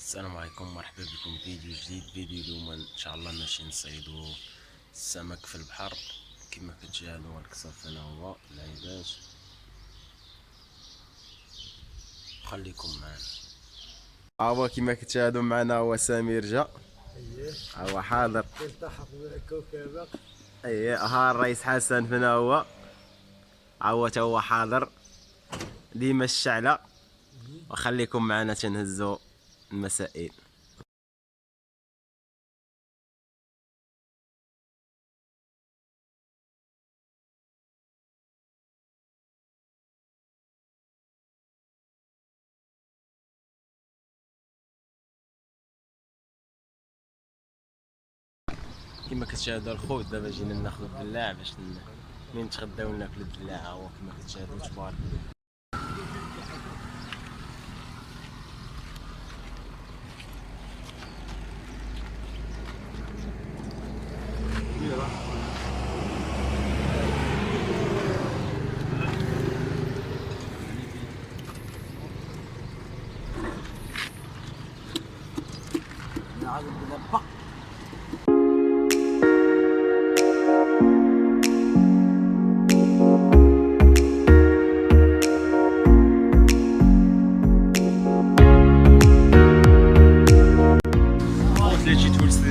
السلام عليكم، مرحبا بكم فيديو جديد. فيديو اليوم ان شاء الله ماشي نصيدو السمك في البحر كما كتشاهدوا. الكسف هنا هو العيبات، خليكم معنا. هو كما كتشاهدوا معنا هو سمير جا، هو حاضر يلتحق بالكوكبة. ها الرئيس حسن فينا هو هو حاضر ديما الشعلة. وخليكم معنا تنهزوا المسائل. كما كتشاهدوا الخوت دابا جينا ناخذ الدلاع باش منين نتغداو ناكلو الدلاع. هو كما كتشاهدوا تبارك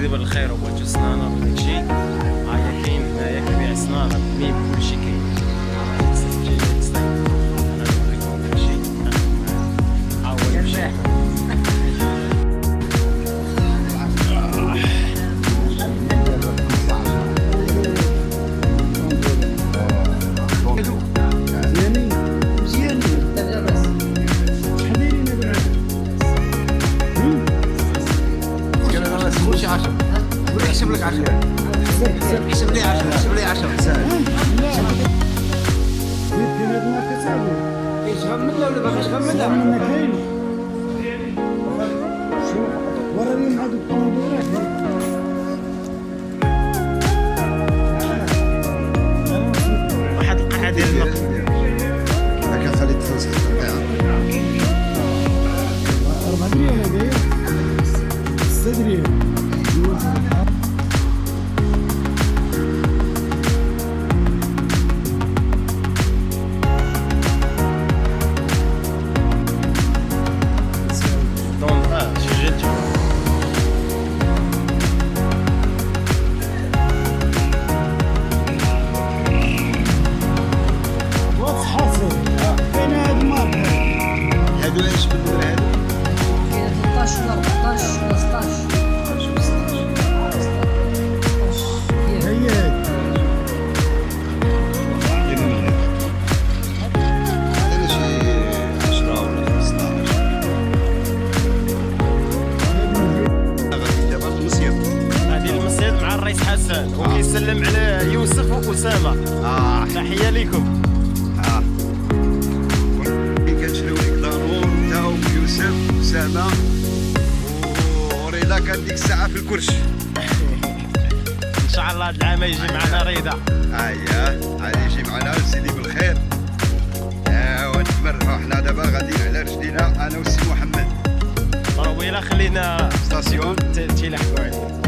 بالخير وبغيتو صنانه وداكشي. هاهي كاين هنايا كبيع صنانه مي كلشي كاين. انا نوريكم داكشي. ها هو المشي. احسب لك 10. احسب لي 10. احسب لي 10. ايش غمدنا ولا باغيش غمدنا؟ غمدنا كاين. ورا اليوم هذوك الطوموبيلات. واحد القاعة ديال الماء. هكا خليت تنسخ القاعة. 4 دريال هذايا. 6 دريال. وكيسلم على يوسف وأسامة. تحية ليكم. كنشريو ليك ضرور انت ويوسف وأسامة ورضا. كان ديك الساعة في الكرش. إن شاء الله هاد العام يجي معنا رضا. غادي يجي معنا سيدي بالخير. ونتمرحو حنا دابا غاديين على رجلينا أنا والسي محمد. طرويلة خلينا ستاسيون تيلاحقوا علينا.